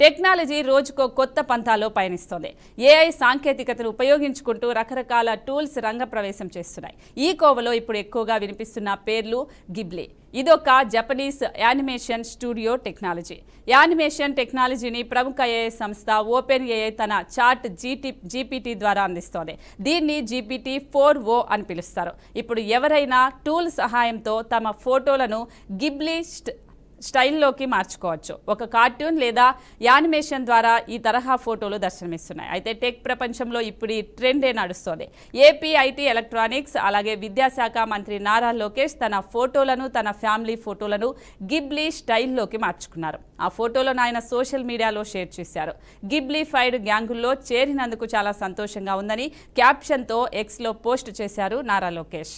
Technology రోజుకో కొత్త పంథాలో పయనిస్తోంది. AI సాంకేతికతను ఉపయోగించుకుంటూ రకరకాల టూల్స్ రంగప్రవేశం చేస్తున్నాయి. ఈ కోవలో ఇప్పుడు ఎక్కువగా వినిపిస్తున్న పేర్లు గిబ్లీ. ఇదొక Japanese animation studio technology. Animation టెక్నాలజీని ప్రముఖ ఏఐ సంస్థ ఓపెన్ ఏఐ తన చాట్ జీపీటీ ద్వారా అందిస్తోంది. దీన్ని GPT-4o అని పిలుస్తారు. ఇప్పుడు ఎవరైనా టూల్ సహాయంతో తమ ఫోటోలను గిబ్లీ స్టైల్లోకి మార్చుకోవచ్చు. ఒక కార్టూన్ లేదా యానిమేషన్ ద్వారా ఈ తరహా ఫోటోలు దర్శనమిస్తున్నాయి. అయితే టెక్ ప్రపంచంలో ఇప్పుడు ఈ ట్రెండే నడుస్తోంది. ఏపీ ఐటీ ఎలక్ట్రానిక్స్ అలాగే విద్యాశాఖ మంత్రి నారా లోకేష్ తన ఫోటోలను తన ఫ్యామిలీ ఫోటోలను గిబ్లీ స్టైల్లోకి మార్చుకున్నారు. ఆ ఫోటోలను ఆయన సోషల్ మీడియాలో షేర్ చేశారు. గిబ్లీ ఫైడ్ గ్యాంగుల్లో చేరినందుకు చాలా సంతోషంగా ఉందని క్యాప్షన్తో ఎక్స్లో పోస్ట్ చేశారు నారా లోకేష్.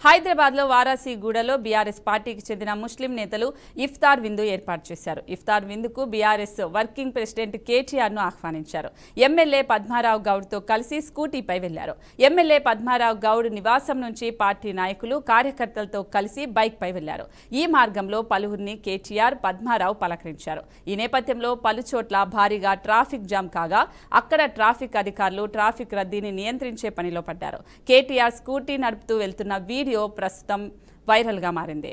హైదరాబాద్లో వారాసిగూడలో బీఆర్ఎస్ పార్టీకి చెందిన ముస్లిం నేతలు ఇఫ్తార్ విందు ఏర్పాటు చేశారు. ఇఫ్తార్ విందుకు బీఆర్ఎస్ వర్కింగ్ ప్రెసిడెంట్ కేటీఆర్ను ఆహ్వానించారు. ఎమ్మెల్యే పద్మారావు గౌడ్తో కలిసి స్కూటీపై వెళ్లారు. ఎమ్మెల్యే పద్మారావు గౌడ్ నివాసం నుంచి పార్టీ నాయకులు కార్యకర్తలతో కలిసి బైక్పై వెళ్లారు. ఈ మార్గంలో పలువురిని కేటీఆర్ పద్మారావు పలకరించారు. ఈ నేపథ్యంలో పలుచోట్ల భారీగా ట్రాఫిక్ జామ్ కాగా అక్కడ ట్రాఫిక్ అధికారులు ట్రాఫిక్ రద్దీని నియంత్రించే పనిలో పడ్డారు. కేటీఆర్ స్కూటీ నడుపుతూ వెళ్తున్న వీడియో ప్రస్తుతం వైరల్గా మారింది.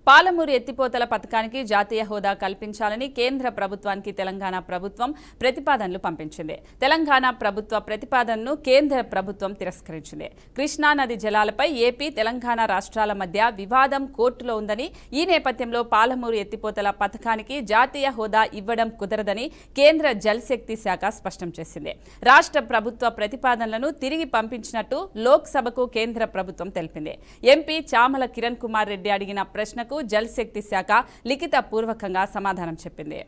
పాలమూరు ఎత్తిపోతల పథకానికి జాతీయ హోదా కల్పించాలని కేంద్ర ప్రభుత్వానికి తెలంగాణ ప్రభుత్వం ప్రతిపాదనలు పంపించింది. తెలంగాణ ప్రభుత్వ ప్రతిపాదనను కేంద్ర ప్రభుత్వం తిరస్కరించింది. కృష్ణా నది జలాలపై ఏపీ తెలంగాణ రాష్ట్రాల మధ్య వివాదం కోర్టులో ఉందని, ఈ నేపథ్యంలో పాలమూరు ఎత్తిపోతల పథకానికి జాతీయ హోదా ఇవ్వడం కుదరదని కేంద్ర జలశక్తి శాఖ స్పష్టం చేసింది. రాష్ట్ర ప్రభుత్వ ప్రతిపాదనలను తిరిగి పంపించినట్టు లోక్సభకు కేంద్ర ప్రభుత్వం తెలిపింది. ఎంపీ చామల కిరణ్ కుమార్ రెడ్డి అడిగిన ప్రశ్నకు జలశక్తి శాఖ లిఖిత పూర్వకంగా సమాధానం చెప్పింది.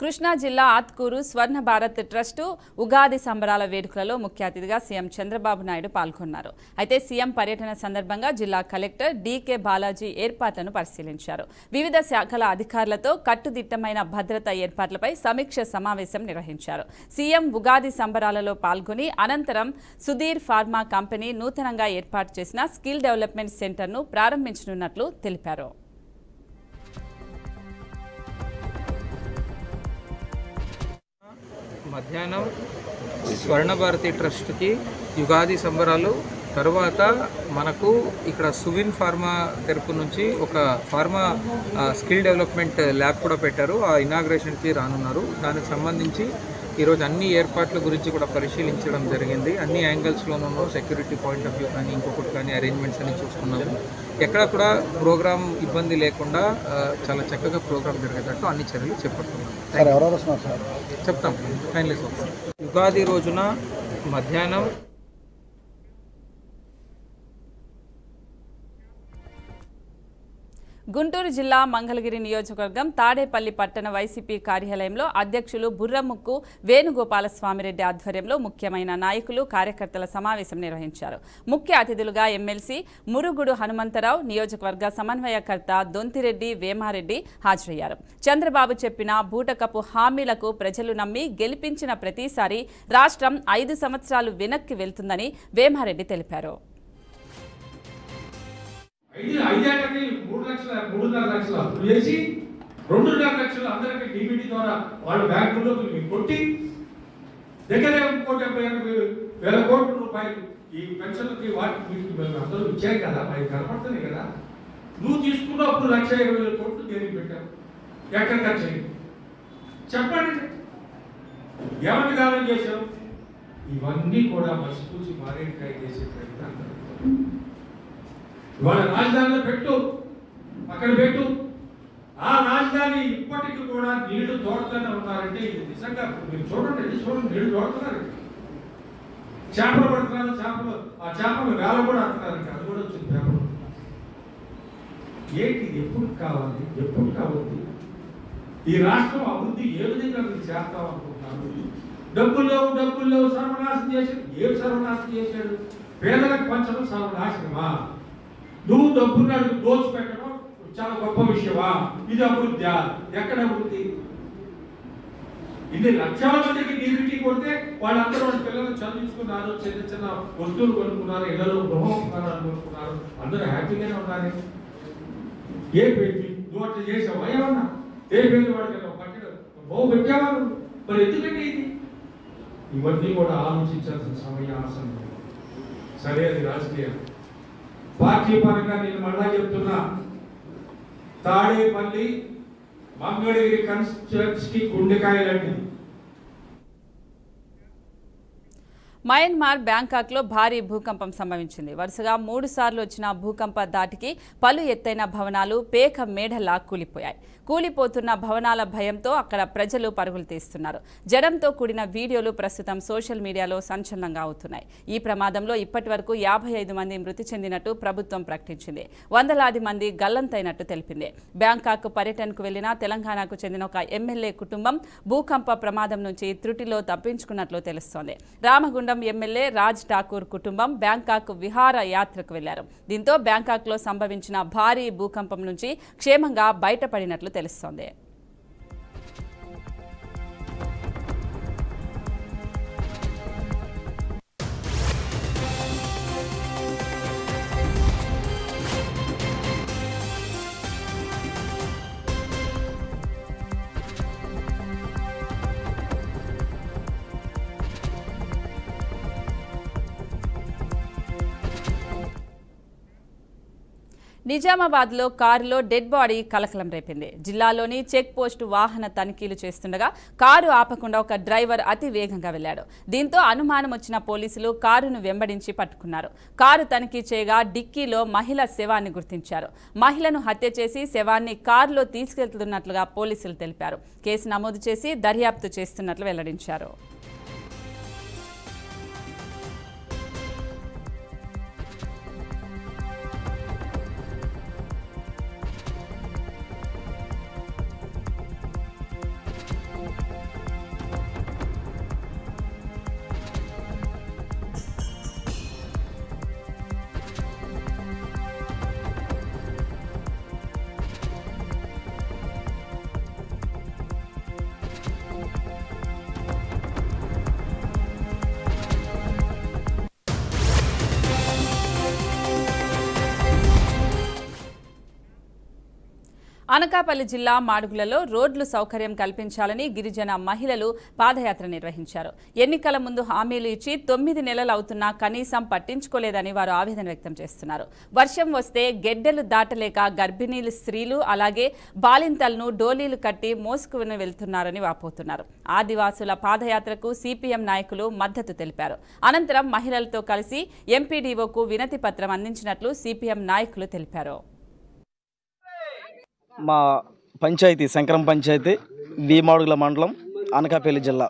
కృష్ణా జిల్లా ఆత్కూరు స్వర్ణ భారత్ ట్రస్టు ఉగాది సంబరాల వేడుకలలో ముఖ్య అతిథిగా సీఎం చంద్రబాబు నాయుడు పాల్గొన్నారు. అయితే సీఎం పర్యటన సందర్భంగా జిల్లా కలెక్టర్ డీకే బాలాజీ ఏర్పాట్లను పరిశీలించారు. వివిధ శాఖల అధికారులతో కట్టుదిట్టమైన భద్రతా ఏర్పాట్లపై సమీక్ష సమావేశం నిర్వహించారు. సీఎం ఉగాది సంబరాలలో పాల్గొని అనంతరం సుధీర్ ఫార్మా కంపెనీ నూతనంగా ఏర్పాటు చేసిన స్కిల్ డెవలప్మెంట్ సెంటర్ను ప్రారంభించనున్నట్లు తెలిపారు. మధ్యాహ్నం స్వర్ణ భారతి ట్రస్ట్కి యుగాది సంబరాలు తర్వాత మనకు ఇక్కడ సువిన్ ఫార్మా తరపు నుంచి ఒక ఫార్మా స్కిల్ డెవలప్మెంట్ ల్యాబ్ కూడా పెట్టారు. ఆ ఇనాగ్రేషన్కి రానున్నారు. దానికి సంబంధించి ఈరోజు అన్ని ఏర్పాట్ల గురించి కూడా పరిశీలించడం జరిగింది. అన్ని యాంగిల్స్లోనూ సెక్యూరిటీ పాయింట్ ఆఫ్ వ్యూ కానీ ఇంకొకటి కానీ అరేంజ్మెంట్స్ అన్ని చూసుకున్నాము. ఎక్కడ కూడా ప్రోగ్రామ్ ఇబ్బంది లేకుండా చాలా చక్కగా ప్రోగ్రామ్ జరిగేటట్టు అన్ని చర్యలు చేపడుతున్నాం. చెప్తాం ఫైనలైజ్ అవుతాం. యుగాది రోజున మధ్యాహ్నం గుంటూరు జిల్లా మంగళగిరి నియోజకవర్గం తాడేపల్లి పట్టణ వైసీపీ కార్యాలయంలో అధ్యక్షులు బుర్రముక్కు వేణుగోపాలస్వామిరెడ్డి ఆధ్వర్యంలో ముఖ్యమైన నాయకులు కార్యకర్తల సమావేశం నిర్వహించారు. ముఖ్య అతిథులుగా ఎమ్మెల్సీ మురుగుడు హనుమంతరావు, నియోజకవర్గ సమన్వయకర్త దొంతిరెడ్డి వేమారెడ్డి హాజరయ్యారు. చంద్రబాబు చెప్పిన బూటకపు హామీలకు ప్రజలు నమ్మి గెలిపించిన ప్రతిసారి రాష్ట్రం 5 సంవత్సరాలు వెనక్కి వెళ్తుందని వేమారెడ్డి తెలిపారు. 5 ఏళ్ళకి 3 లక్షలు అప్పులు చేసి 2.5 లక్షలు అందరికీ డీబీటీ ద్వారా వాళ్ళ బ్యాంకుల్లోకి కొట్టి దగ్గర 1,80,000 కోట్ల రూపాయలు ఈ పెన్షన్లకి వాటికి అందరూ ఇచ్చారు కదా, అవి కనపడుతుంది కదా. నువ్వు తీసుకున్నప్పుడు 1,20,000 కోట్లు దేనికి పెట్టావు, ఎక్కడ ఖర్చు అయ్యింది చెప్పండి, ఏమని కాలం చేశావు? ఇవన్నీ కూడా మసిపూసి మారేడుకాయ చేసే ప్రయత్నం. ఇవాళ రాజధానిలో పెట్టు, అక్కడ పెట్టు, ఆ రాజధాని ఇప్పటికీ కూడా నీళ్లు తోడుతూనే ఉన్నారంటే ఇది నిజంగా మీరు చూడండి, నీళ్లు తోడుతున్నారు, చేపలు పడుతున్నారు, ఆ చేపలు వేల కూడా అంటున్నారు, అది కూడా వచ్చింది పేపర్. ఏంటి ఎప్పుడు కావాలి, ఎప్పుడు కావాలి? ఈ రాష్ట్రం అభివృద్ధి ఏ విధంగా మీరు చేస్తాం అనుకుంటున్నారు? డబ్బులు లేవు సర్వనాశనం చేశాడు. ఏం సర్వనాశనం చేశాడు? పేదలకు పంచడం సర్వనాశనమా? నువ్వు డబ్బున్నాడు దోచిపెట్టడం చాలా గొప్ప విషయమా? ఇది అభివృద్ధి? ఎక్కడ అభివృద్ధి? ఇది లక్షల మందికి డీబీటీ కొడితే వాళ్ళందరూ వాళ్ళ పిల్లలు చదివించుకున్నారు, చిన్న చిన్న వస్తువులు కొనుక్కున్నారు, ఇళ్లలో గృహం కొనుక్కున్నారు, అందరూ హ్యాపీగానే ఉన్నారు. ఏ నువ్వు అట్లా చేసావా? ఏమన్నా ఏ పేరు వాడికి పట్టడం బహు పెట్టేవారు. మరి ఎందుకంటే ఇది ఇవన్నీ కూడా ఆలోచించాల్సిన సమయం ఆసనం. సరే, అది రాజకీయం. పార్టీ పరంగా నేను మళ్ళా చెప్తున్నా, తాడేపల్లి మంగళగిరి కాన్స్టిట్యూయెన్సీకి గుండెకాయ లాంటిది. మయన్మార్ బ్యాంకాక్లో భారీ భూకంపం సంభవించింది. వరుసగా 3 సార్లు వచ్చిన భూకంప దాటికి పలు ఎత్తైన భవనాలు పేక మేడలా కూలిపోయాయి. కూలిపోతున్న భవనాల భయంతో అక్కడ ప్రజలు పరుగులు తీస్తున్నారు. జడంతో కూడిన వీడియోలు ప్రస్తుతం సోషల్ మీడియాలో సంచలనంగా అవుతున్నాయి. ఈ ప్రమాదంలో ఇప్పటివరకు 55 మంది మృతి చెందినట్టు ప్రభుత్వం ప్రకటించింది. వందలాది మంది గల్లంతైనట్టు తెలిపింది. బ్యాంకాక్ పర్యటనకు వెళ్లిన తెలంగాణకు చెందిన ఒక ఎమ్మెల్యే కుటుంబం భూకంప ప్రమాదం నుంచి త్రుటిలో తప్పించుకున్నట్లు తెలుస్తోంది. రామగుండం ఎమ్మెల్యే రాజ్ ఠాకూర్ కుటుంబం బ్యాంకాక్ విహార యాత్రకు వెళ్లారు. దీంతో బ్యాంకాక్లో సంభవించిన భారీ భూకంపం నుంచి క్షేమంగా బయటపడినట్లు తెలుస్తోంది. నిజామాబాద్లో కారులో డెడ్ బాడీ కలకలం రేపింది. జిల్లాలోని చెక్ పోస్టు వాహన తనిఖీలు చేస్తుండగా కారు ఆపకుండా ఒక డ్రైవర్ అతి వేగంగా వెళ్లాడు. దీంతో అనుమానం వచ్చిన పోలీసులు కారును వెంబడించి పట్టుకున్నారు. కారు తనిఖీ చేయగా డిక్కీలో మహిళ శవాన్ని గుర్తించారు. మహిళను హత్య చేసి శవాన్ని కారులో తీసుకెళ్తున్నట్లుగా పోలీసులు తెలిపారు. కేసు నమోదు చేసి దర్యాప్తు చేస్తున్నట్లు వెల్లడించారు. అనకాపల్లి జిల్లా మాడుగులలో రోడ్లు సౌకర్యం కల్పించాలని గిరిజన మహిళలు పాదయాత్ర నిర్వహించారు. ఎన్నికల ముందు హామీలు ఇచ్చి 9 నెలలు అవుతున్నా కనీసం పట్టించుకోలేదని వారు ఆవేదన వ్యక్తం చేస్తున్నారు. వర్షం వస్తే గెడ్డలు దాటలేక గర్భిణీలు స్త్రీలు అలాగే బాలింతలను డోలీలు కట్టి మోసుకుని వెళ్తున్నారని వాపోతున్నారు. ఆదివాసుల పాదయాత్రకు సిపిఎం నాయకులు మద్దతు తెలిపారు. అనంతరం మహిళలతో కలిసి ఎంపీడీఓకు వినతి పత్రం అందించినట్లు సిపిఎం నాయకులు తెలిపారు. మా పంచాయతీ శంకరం పంచాయతీ భీమాడుగుల మండలం అనకాపల్లి జిల్లా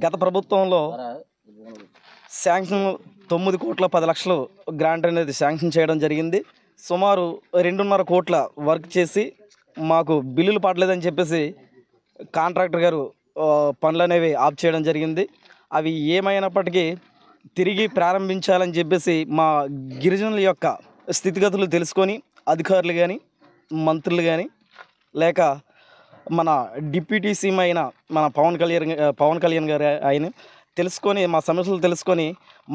గత ప్రభుత్వంలో శాంక్షన్ 9 కోట్ల 10 లక్షలు గ్రాంట్ అనేది శాంక్షన్ చేయడం జరిగింది. సుమారు 2.5 కోట్ల వర్క్ చేసి మాకు బిల్లులు పడలేదని చెప్పేసి కాంట్రాక్టర్ గారు పనులు అనేవి ఆఫ్ చేయడం జరిగింది. అవి ఏమైనప్పటికీ తిరిగి ప్రారంభించాలని చెప్పేసి మా గిరిజనుల యొక్క స్థితిగతులు తెలుసుకొని అధికారులు కానీ మంత్రులు కానీ లేక మన డిప్యూటీ సీఎం అయిన మన పవన్ కళ్యాణ్ గారు ఆయన తెలుసుకొని మా సమస్యలు తెలుసుకొని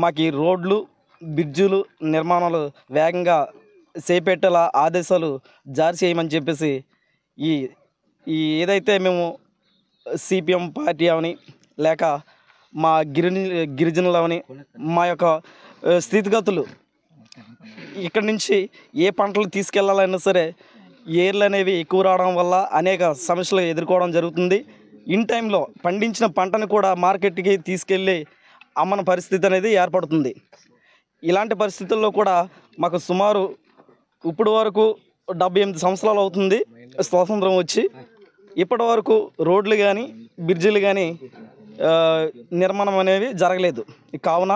మాకు ఈ రోడ్లు బ్రిడ్జులు నిర్మాణాలు వేగంగా చేపట్టేలా ఆదేశాలు జారీ చేయమని చెప్పేసి ఈ ఏదైతే మేము సిపిఎం పార్టీ అవని లేక మా గిరిజనులవని మా యొక్క స్థితిగతులు ఇక్కడి నుంచి ఏ పంటలు తీసుకెళ్లాలన్నా సరే ఏర్లు అనేవి ఎక్కువ రావడం వల్ల అనేక సమస్యలు ఎదుర్కోవడం జరుగుతుంది. ఇన్ టైంలో పండించిన పంటను కూడా మార్కెట్కి తీసుకెళ్ళి అమ్మని పరిస్థితి అనేది ఏర్పడుతుంది. ఇలాంటి పరిస్థితుల్లో కూడా మాకు సుమారు ఇప్పటి వరకు 78 సంవత్సరాలు అవుతుంది స్వాతంత్రం వచ్చి. ఇప్పటి వరకు రోడ్లు కానీ బ్రిడ్జిలు కానీ నిర్మాణం అనేవి జరగలేదు. కావున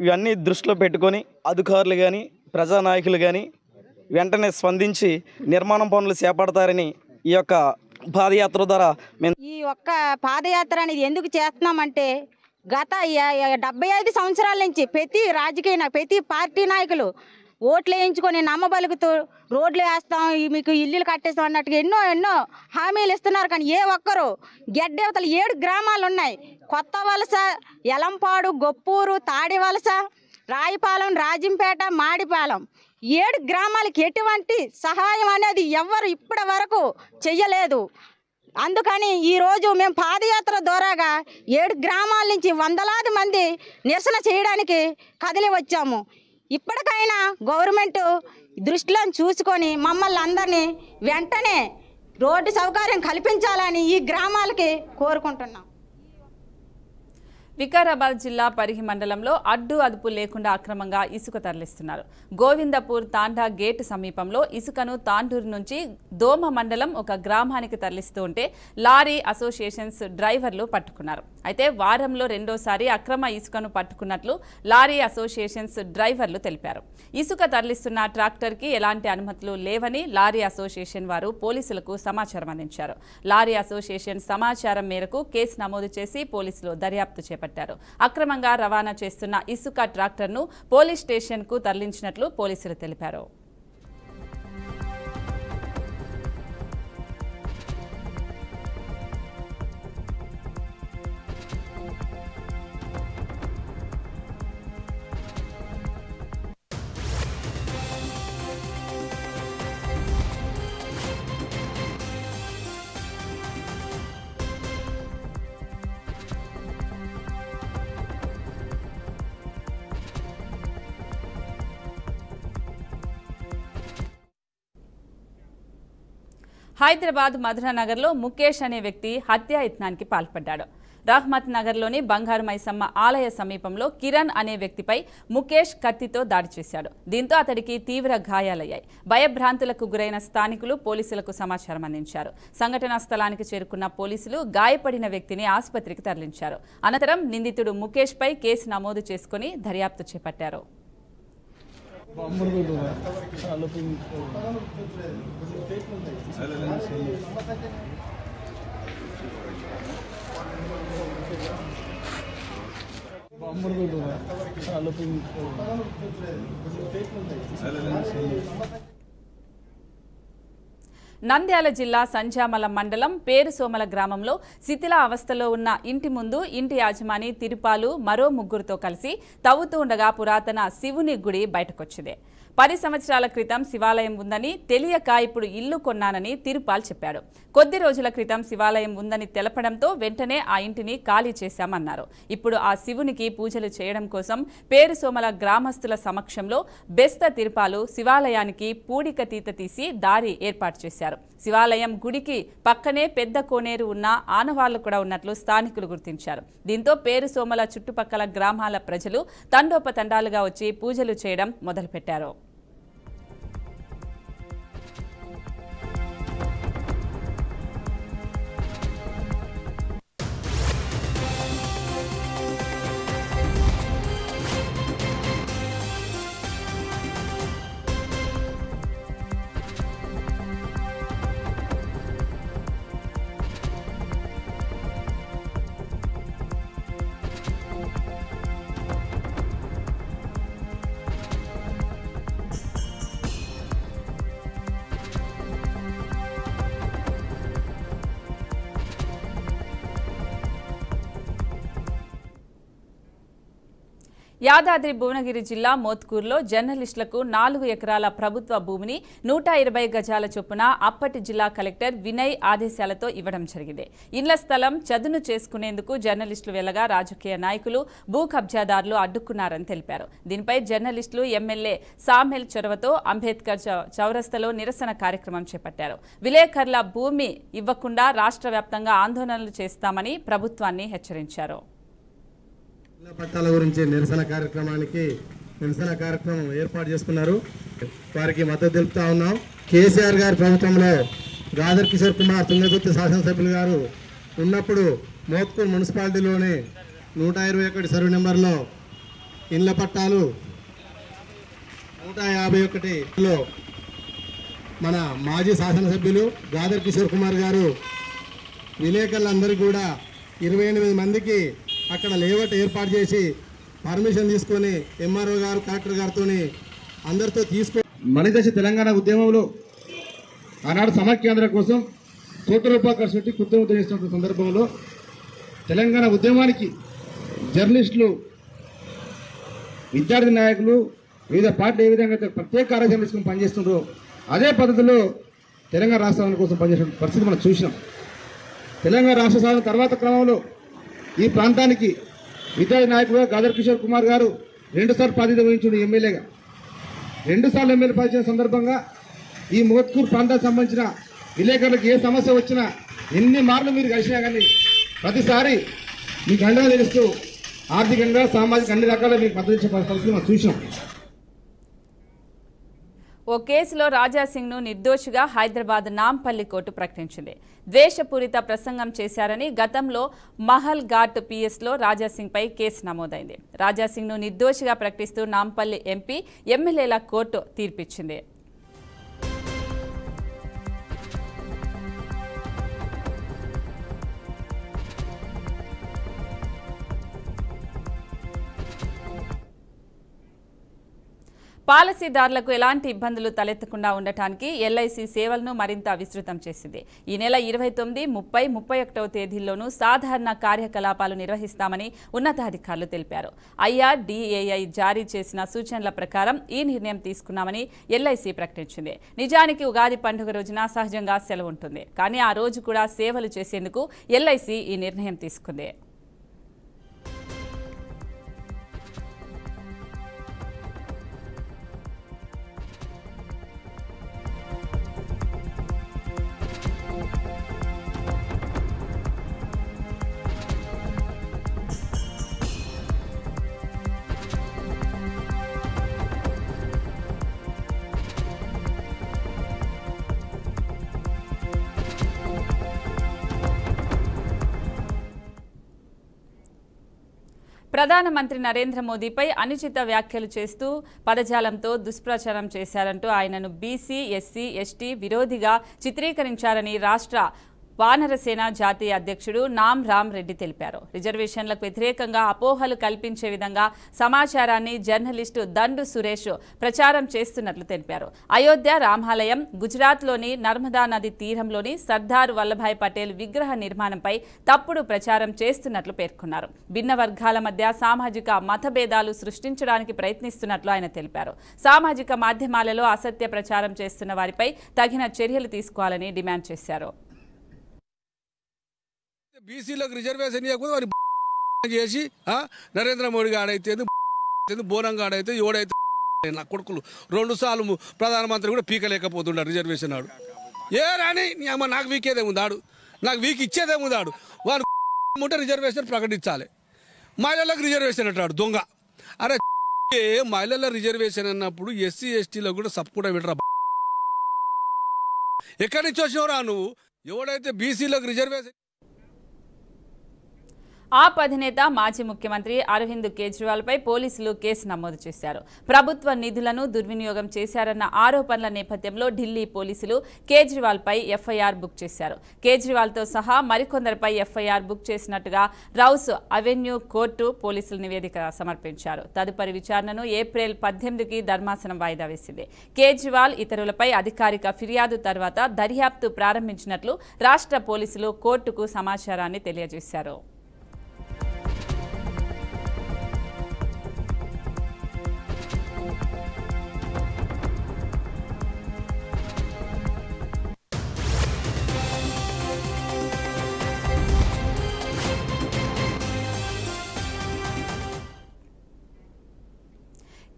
ఇవన్నీ దృష్టిలో పెట్టుకొని అధికారులు కానీ ప్రజానాయకులు కానీ వెంటనే స్పందించి నిర్మాణం పనులు చేపడతారని ఈ యొక్క పాదయాత్ర ద్వారా మేము ఈ ఒక్క పాదయాత్ర అనేది ఎందుకు చేస్తున్నామంటే గత 75 సంవత్సరాల నుంచి ప్రతి పార్టీ నాయకులు ఓట్లు వేయించుకొని నమ్మబలుగుతూ రోడ్లు వేస్తాం, మీకు ఇల్లులు కట్టేస్తాం అన్నట్టుగా ఎన్నో హామీలు ఇస్తున్నారు. కానీ ఏ ఒక్కరు గెడ్డేవతలు 7 గ్రామాలు ఉన్నాయి. కొత్త వలస, ఎలంపాడు, గొప్పూరు, తాడివలస, రాయిపాలెం, రాజంపేట, మాడిపాలెం 7 గ్రామాలకి ఎటువంటి సహాయం అనేది ఎవ్వరు ఇప్పటి వరకు చెయ్యలేదు. అందుకని ఈరోజు మేము పాదయాత్ర ద్వారాగా 7 గ్రామాల నుంచి వందలాది మంది నిరసన చేయడానికి కదిలి వచ్చాము. ఇప్పటికైనా గవర్నమెంట్ దృష్టిలో చూసుకొని మమ్మల్ని అందరినీ వెంటనే రోడ్డు సౌకర్యం కల్పించాలని ఈ గ్రామాలకి కోరుకుంటున్నాం. వికారాబాద్ జిల్లా పరిగి మండలంలో అడ్డు అదుపు లేకుండా అక్రమంగా ఇసుక తరలిస్తున్నారు. గోవిందపూర్ తాండా గేట్ సమీపంలో ఇసుకను తాండూరు నుంచి దోమ మండలం ఒక గ్రామానికి తరలిస్తూ ఉంటే లారీ అసోసియేషన్స్ డ్రైవర్లు పట్టుకున్నారు. అయితే వారంలో రెండోసారి అక్రమ ఇసుకను పట్టుకున్నట్లు లారీ అసోసియేషన్స్ డ్రైవర్లు తెలిపారు. ఇసుక తరలిస్తున్న ట్రాక్టర్కి ఎలాంటి అనుమతులు లేవని లారీ అసోసియేషన్ వారు పోలీసులకు సమాచారం అందించారు. లారీ అసోసియేషన్ సమాచారం మేరకు కేసు నమోదు చేసి పోలీసులు దర్యాప్తు చేపట్టారు. అక్రమంగా రవాణా చేస్తున్న ఇసుక ట్రాక్టర్ను పోలీస్ స్టేషన్కు తరలించినట్లు పోలీసులు తెలిపారు. హైదరాబాద్ మధురానగర్లో ముఖేష్ అనే వ్యక్తి హత్యాయత్నానికి పాల్పడ్డాడు. రహ్మత్ నగర్లోని బంగారు మైసమ్మ ఆలయ సమీపంలో కిరణ్ అనే వ్యక్తిపై ముఖేష్ కత్తితో దాడి చేశాడు. దీంతో అతడికి తీవ్ర గాయాలయ్యాయి. భయభ్రాంతులకు గురైన స్థానికులు పోలీసులకు సమాచారం అందించారు. సంఘటనా స్థలానికి చేరుకున్న పోలీసులు గాయపడిన వ్యక్తిని ఆసుపత్రికి తరలించారు. అనంతరం నిందితుడు ముఖేష్ పై కేసు నమోదు చేసుకుని దర్యాప్తు చేపట్టారు. నంద్యాల జిల్లా సంజామల మండలం పేరుసోమల గ్రామంలో శిథిల అవస్థలో ఉన్న ఇంటి ముందు ఇంటి యాజమాని తిరుపాలు మరో ముగ్గురుతో కలిసి తవ్వుతూ ఉండగా పురాతన శివుని గుడి బయటకొచ్చింది. 10 సంవత్సరాల క్రితం శివాలయం ఉందని తెలియక ఇప్పుడు ఇల్లు కొన్నానని తిరుపాల్ చెప్పాడు. కొద్ది రోజుల క్రితం శివాలయం ఉందని తెలపడంతో వెంటనే ఆ ఇంటిని ఖాళీ చేశామన్నారు. ఇప్పుడు ఆ శివునికి పూజలు చేయడం కోసం పేరుసోమల గ్రామస్తుల సమక్షంలో బెస్త తిరుపాలు శివాలయానికి పూడికతీత తీసి దారి ఏర్పాటు చేశారు. శివాలయం గుడికి పక్కనే పెద్ద కోనేరు ఉన్న ఆనవాళ్లు కూడా ఉన్నట్లు స్థానికులు గుర్తించారు. దీంతో పేరుసోమల చుట్టుపక్కల గ్రామాల ప్రజలు తండోపతండాలుగా వచ్చి పూజలు చేయడం మొదలుపెట్టారు. యాదాద్రి భువనగిరి జిల్లా మోత్కూరులో జర్నలిస్టులకు 4 ఎకరాల ప్రభుత్వ భూమిని 120 గజాల చొప్పున అప్పటి జిల్లా కలెక్టర్ వినయ్ ఆదేశాలతో ఇవ్వడం జరిగింది. ఇళ్ల స్థలం చదును చేసుకునేందుకు జర్నలిస్టులు వెళ్లగా రాజకీయ నాయకులు భూ కబ్జాదారులు అడ్డుకున్నారని తెలిపారు. దీనిపై జర్నలిస్టులు ఎమ్మెల్యే సామెల్ చొరవతో అంబేద్కర్ చౌరస్తాలో నిరసన కార్యక్రమం చేపట్టారు. విలేకరుల భూమి ఇవ్వకుండా రాష్ట్ర వ్యాప్తంగా ఆందోళనలు చేస్తామని ప్రభుత్వాన్ని హెచ్చరించారు. పట్టాల గురించి నిరసన కార్యక్రమం ఏర్పాటు చేసుకున్నారు. వారికి మద్దతు తెలుపుతా ఉన్నాం. కేసీఆర్ గారి ప్రభుత్వంలో గాదర్ కిషోర్ కుమార్ తుంగతుర్తి శాసనసభ్యులు గారు ఉన్నప్పుడు మోత్కూర్ మున్సిపాలిటీలోని 121 సర్వే నెంబర్లో ఇండ్ల పట్టాలు 151లో మన మాజీ శాసనసభ్యులు గాదర్ కిషోర్ కుమార్ గారు విలేకరులందరికీ కూడా 28 మందికి అక్కడ లేఅవుట్ ఏర్పాటు చేసి పర్మిషన్ తీసుకొని ఎంఆర్ఓ గారు కలెక్టర్ గారితో అందరితో మణిదశ తెలంగాణ ఉద్యమంలో ఆనాడు సమాఖ్యాంధ్ర కోసం ₹100 ఖర్చు పెట్టి కృత్రిమతం చేస్తున్న సందర్భంలో తెలంగాణ ఉద్యమానికి జర్నలిస్టులు, విద్యార్థి నాయకులు, వివిధ పార్టీలు ఏ విధంగా ప్రత్యేక కార్యాచరణ తీసుకుని పనిచేస్తున్నారో అదే పద్ధతిలో తెలంగాణ రాష్ట్రాల కోసం పనిచేసిన పరిస్థితి మనం చూసినాం. తెలంగాణ రాష్ట్ర సాధన తర్వాత క్రమంలో ఈ ప్రాంతానికి విద్యార్థి నాయకుడుగా గాదర్ కిషోర్ కుమార్ గారు 2 సార్లు ప్రాతినిధ్యం వహించిన ఎమ్మెల్యేగా 2 సార్లు ఎమ్మెల్యే పనిచేసిన సందర్భంగా ఈ మోత్కూర్ ప్రాంతానికి సంబంధించిన విలేకరులకు ఏ సమస్య వచ్చినా ఎన్ని మార్లు మీరు కలిసినా కానీ ప్రతిసారి మీకు అండగా తెలుస్తూ ఆర్థికంగా, సామాజిక అన్ని రకాల మీకు మద్దతు ఇచ్చే పరిస్థితులు మనం చూసినాం. ఓ కేసులో రాజాసింగ్ను నిర్దోషిగా హైదరాబాద్ నాంపల్లి కోర్టు ప్రకటించింది. ద్వేషపూరిత ప్రసంగం చేశారని గతంలో మహల్ ఘాట్ పిఎస్లో రాజాసింగ్పై కేసు నమోదైంది. రాజాసింగ్ను నిర్దోషిగా ప్రకటిస్తూ నాంపల్లి ఎంపీ, ఎమ్మెల్యేల కోర్టు తీర్పిచ్చింది. పాలసీదారులకు ఎలాంటి ఇబ్బందులు తలెత్తకుండా ఉండటానికి ఎల్ఐసి సేవలను మరింత విస్తృతం చేసింది. ఈ నెల 29, 30, 31వ తేదీల్లోనూ సాధారణ కార్యకలాపాలు నిర్వహిస్తామని ఉన్నతాధికారులు తెలిపారు. IRDAI జారీ చేసిన సూచనల ప్రకారం ఈ నిర్ణయం తీసుకున్నామని ఎల్ఐసి ప్రకటించింది. నిజానికి ఉగాది పండుగ రోజున సహజంగా సెలవు ఉంటుంది. కానీ ఆ రోజు కూడా సేవలు చేసేందుకు ఎల్ఐసి ఈ నిర్ణయం తీసుకుంది. ప్రధానమంత్రి నరేంద్ర మోదీపై అనుచిత వ్యాఖ్యలు చేస్తూ పదజాలంతో దుష్ప్రచారం చేశారంటూ ఆయనను బీసీ, ఎస్సీ, ఎస్టీ విరోధిగా చిత్రీకరించారని రాష్ట్ర వానరసేన జాతీయ అధ్యక్షుడు నామ్ రామ్ రెడ్డి తెలిపారు. రిజర్వేషన్లకు వ్యతిరేకంగా అపోహలు కల్పించే విధంగా సమాచారాన్ని జర్నలిస్టు దండు సురేష్ ప్రచారం చేస్తున్నట్లు తెలిపారు. అయోధ్య రామాలయం, గుజరాత్లోని నర్మదా నది తీరంలోని సర్దార్ వల్లభాయ్ పటేల్ విగ్రహ నిర్మాణంపై తప్పుడు ప్రచారం చేస్తున్నట్లు పేర్కొన్నారు. భిన్న వర్గాల మధ్య సామాజిక మతభేదాలు సృష్టించడానికి ప్రయత్నిస్తున్నట్లు ఆయన తెలిపారు. సామాజిక మాధ్యమాలలో అసత్య ప్రచారం చేస్తున్న వారిపై తగిన చర్యలు తీసుకోవాలని డిమాండ్ చేశారు. బీసీలకు రిజర్వేషన్ ఇవ్వకపోతే వారి చేసి నరేంద్ర మోడీ గాడైతే బోనం గాడైతే ఎవడైతే నా కొడుకులు 2 సార్లు ప్రధానమంత్రి కూడా పీకలేకపోతున్నాడు రిజర్వేషన్ ఆడు. ఏ రాని అమ్మ నాకు వీకేదేముందాడు, నాకు వీక్ ఇచ్చేదేముందాడు. వాడు ఉంటే రిజర్వేషన్ ప్రకటించాలి. మహిళలకు రిజర్వేషన్ అంటాడు దొంగ. అరే మహిళల రిజర్వేషన్ అన్నప్పుడు ఎస్సీ ఎస్టీలకు కూడా సబ్ కూడా విడరా. ఎక్కడి నుంచి వచ్చినవరా నువ్వు? ఎవడైతే బీసీలకు రిజర్వేషన్ ఆప్ అధినేత మాజీ ముఖ్యమంత్రి అరవింద్ కేజ్రీవాల్పై పోలీసులు కేసు నమోదు చేశారు. ప్రభుత్వ నిధులను దుర్వినియోగం చేశారన్న ఆరోపణల నేపథ్యంలో ఢిల్లీ పోలీసులు కేజ్రీవాల్పై ఎఫ్ఐఆర్ బుక్ చేశారు. కేజ్రీవాల్తో సహా మరికొందరిపై ఎఫ్ఐఆర్ బుక్ చేసినట్టుగా రౌస్ అవెన్యూ కోర్టు పోలీసులు నివేదిక సమర్పించారు. తదుపరి విచారణను ఏప్రిల్ 18కి ధర్మాసనం వాయిదా వేసింది. కేజ్రీవాల్ ఇతరులపై అధికారిక ఫిర్యాదు తర్వాత దర్యాప్తు ప్రారంభించినట్లు రాష్ట్ర పోలీసులు కోర్టుకు సమాచారాన్ని తెలియజేశారు.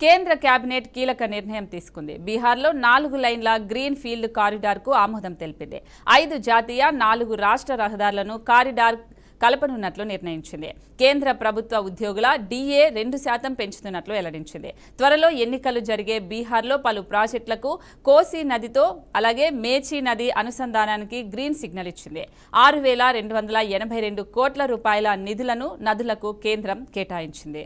కేంద్ర కేబినెట్ కీలక నిర్ణయం తీసుకుంది. బీహార్లో 4 లైన్ల గ్రీన్ ఫీల్డ్ కారిడార్కు ఆమోదం తెలిపింది. 5 జాతీయ 4 రాష్ట్ర రహదారులను కారిడార్ కలపనున్నట్లు నిర్ణయించింది. కేంద్ర ప్రభుత్వ ఉద్యోగుల DA 2% పెంచుతున్నట్లు వెల్లడించింది. త్వరలో ఎన్నికలు జరిగే బీహార్లో పలు ప్రాజెక్టులకు కోసి నదితో అలాగే మేచి నది అనుసంధానానికి గ్రీన్ సిగ్నల్ ఇచ్చింది. 6,282 కోట్ల రూపాయల నిధులను నదులకు కేంద్రం కేటాయించింది.